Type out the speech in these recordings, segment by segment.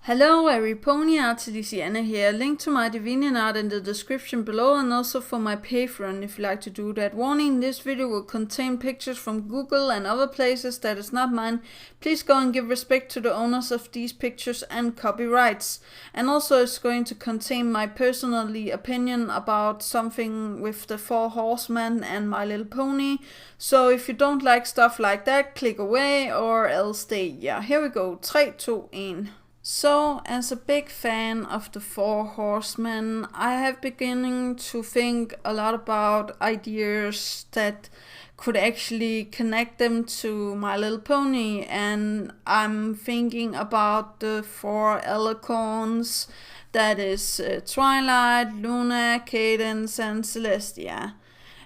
Hello, Pony Artesiana here. Link to my DeviantArt in the description below and also for my Patreon if you like to do that. Warning, this video will contain pictures from Google and other places that is not mine. Please go and give respect to the owners of these pictures and copyrights. And also it's going to contain my personally opinion about something with the four horsemen and My Little Pony. So if you don't like stuff like that, click away or else stay. Yeah, here we go. 3, 2, 1. So, as a big fan of the Four Horsemen, I have beginning to think a lot about ideas that could actually connect them to My Little Pony, and I'm thinking about the four alicorns, that is Twilight, Luna, Cadence, and Celestia.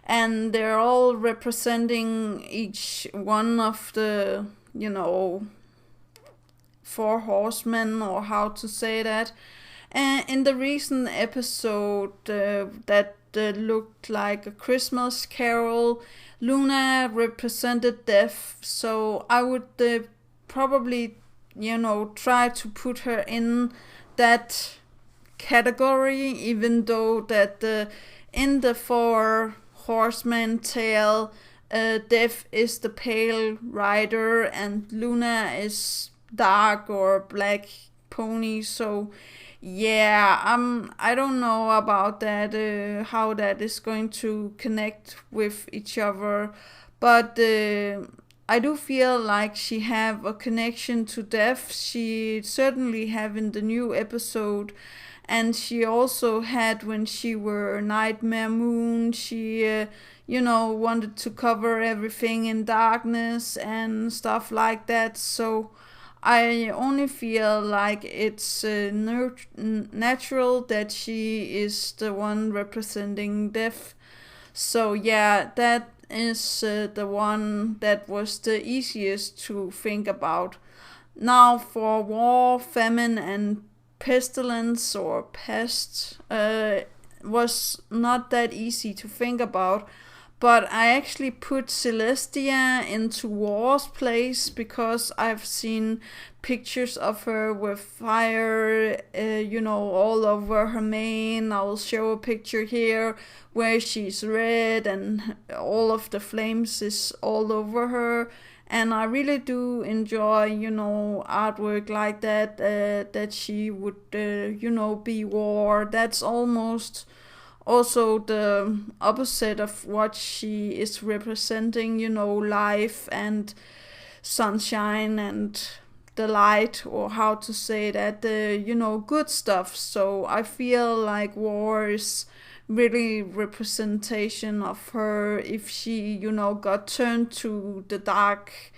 And they're all representing each one of the, four horsemen, or how to say that. And in the recent episode that looked like a Christmas carol, Luna represented death, so I would probably try to put her in that category, even though that in the four horsemen tale, death is the pale rider and Luna is dark or black pony. So yeah, I don't know about that, how that is going to connect with each other, but I do feel like she have a connection to death. She certainly have in the new episode, and she also had when she were Nightmare Moon. She wanted to cover everything in darkness and stuff like that. So I only feel like it's natural that she is the one representing death. So yeah, that is the one that was the easiest to think about. Now for war, famine, and pestilence or pest was not that easy to think about. But I actually put Celestia into War's place because I've seen pictures of her with fire, all over her mane. I'll show a picture here where she's red and all of the flames is all over her. And I really do enjoy, artwork like that, that she would, be War. That's almost also the opposite of what she is representing, life and sunshine and the light, or how to say that, good stuff. So I feel like War is really representation of her if she, got turned to the dark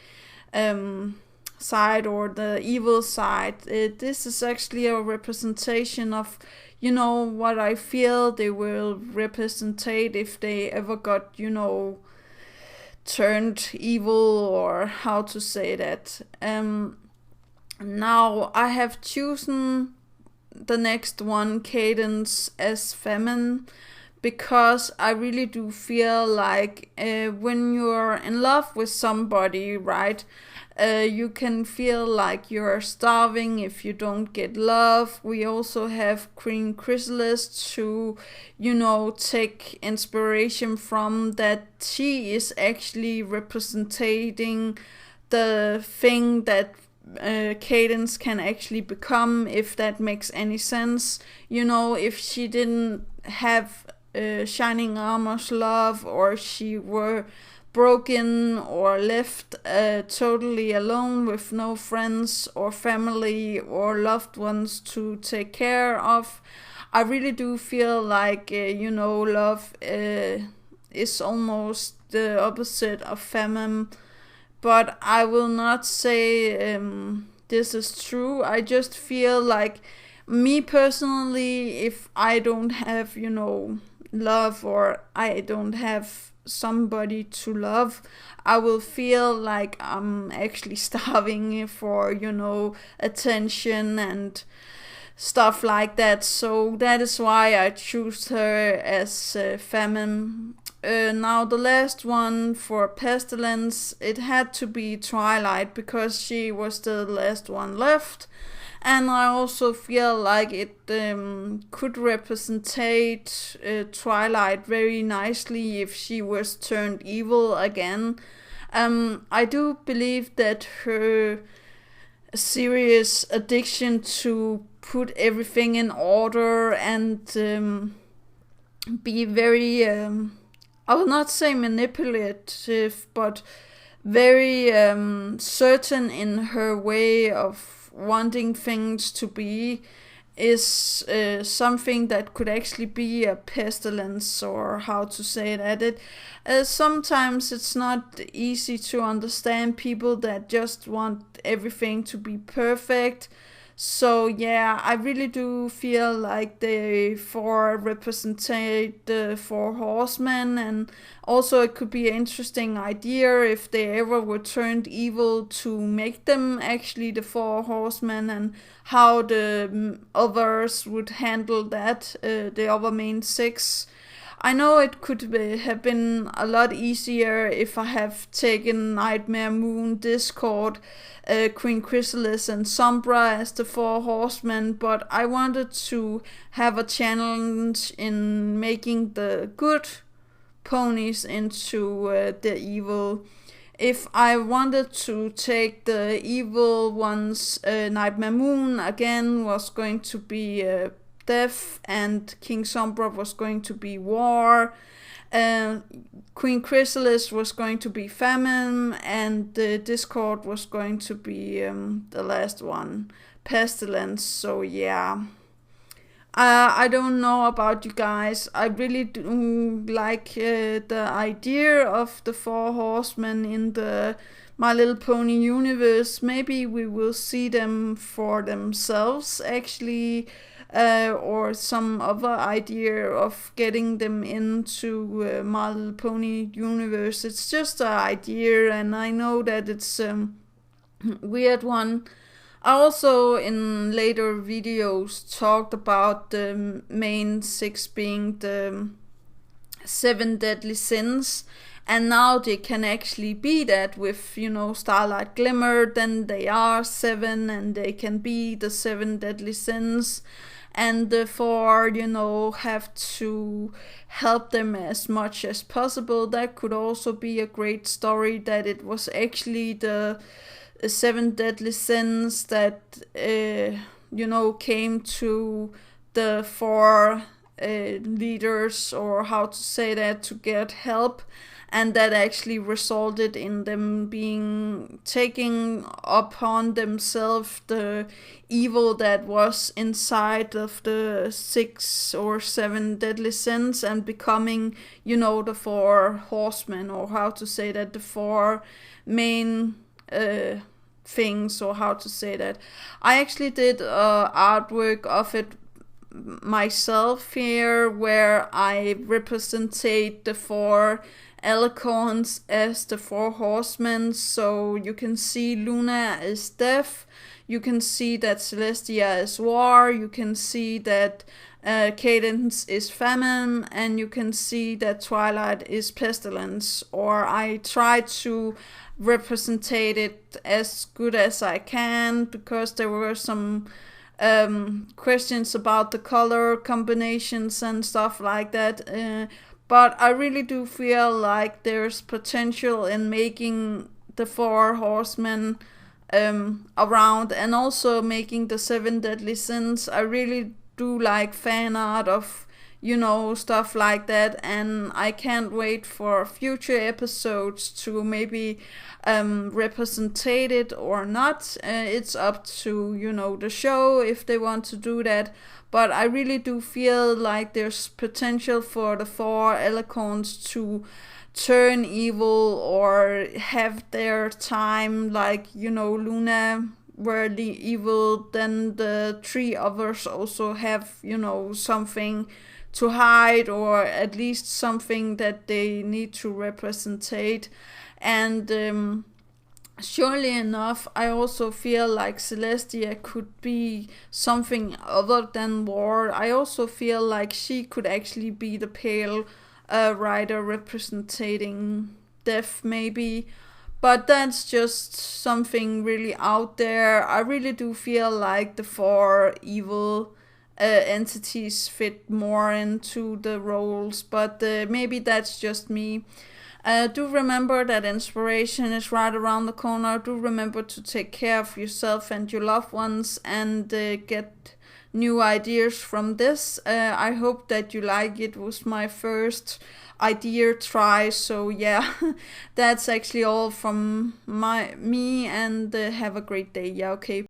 side or the evil side. This is actually a representation of what I feel they will represent if they ever got turned evil, or how to say that. Now I have chosen the next one, Cadence, as feminine, because I really do feel like when you're in love with somebody, right, you can feel like you're starving if you don't get love. We also have Queen Chrysalis to, take inspiration from, that she is actually representing the thing that Cadence can actually become, if that makes any sense. If she didn't have Shining Armor's love, or she were broken or left totally alone with no friends or family or loved ones to take care of, I really do feel like love is almost the opposite of famine. But I will not say this is true. I just feel like, me personally, if I don't have love, or I don't have somebody to love, I will feel like I'm actually starving for attention and stuff like that. So that is why I choose her as feminine. Now the last one for pestilence, it had to be Twilight because she was the last one left. And I also feel like it could represent Twilight very nicely if she was turned evil again. I do believe that her serious addiction to put everything in order and be very, I will not say manipulative, but very certain in her way of wanting things to be, is something that could actually be a pestilence, or how to say that. Sometimes it's not easy to understand people that just want everything to be perfect. So yeah, I really do feel like the four represent the four horsemen, and also it could be an interesting idea if they ever were turned evil to make them actually the four horsemen, and how the others would handle that, the other main six. I know it could have been a lot easier if I have taken Nightmare Moon, Discord, Queen Chrysalis and Sombra as the four horsemen, but I wanted to have a challenge in making the good ponies into the evil. If I wanted to take the evil ones, Nightmare Moon again was going to be death, and King Sombra was going to be war. Queen Chrysalis was going to be famine, and the Discord was going to be the last one, pestilence. So yeah, I don't know about you guys. I really do like the idea of the four horsemen in the My Little Pony universe. Maybe we will see them for themselves actually. Or some other idea of getting them into My Little Pony universe. It's just an idea, and I know that it's a weird one. I also in later videos talked about the main six being the 7 deadly sins, and now they can actually be that with, Starlight Glimmer. Then they are 7, and they can be the 7 deadly sins, and the four, have to help them as much as possible. That could also be a great story, that it was actually the 7 deadly sins that came to the four leaders, or how to say that, to get help, and that actually resulted in them taking upon themselves the evil that was inside of the 6 or 7 deadly sins, and becoming, the four horsemen, or how to say that, the four main things, or how to say that. I actually did artwork of it myself here, where I represented the four alicorns as the four horsemen. So you can see Luna is death, you can see that Celestia is war, you can see that Cadence is famine, and you can see that Twilight is pestilence. Or I try to represent it as good as I can, because there were some questions about the color combinations and stuff like that. But I really do feel like there's potential in making the four horsemen around, and also making the 7 deadly sins. I really do like fan art of, stuff like that, and I can't wait for future episodes to maybe represent it or not. It's up to, the show if they want to do that. But I really do feel like there's potential for the four alicorns to turn evil, or have their time, like, Luna were the evil, then the 3 others also have, something to hide, or at least something that they need to represent. And surely enough, I also feel like Celestia could be something other than war. I also feel like she could actually be the pale rider representing death, maybe. But that's just something really out there. I really do feel like the four evil entities fit more into the roles, but maybe that's just me. Do remember that inspiration is right around the corner. Do remember to take care of yourself and your loved ones, and get new ideas from this. I hope that you like it. It was my first idea try, so yeah, that's actually all from me, and have a great day. Yeah, okay.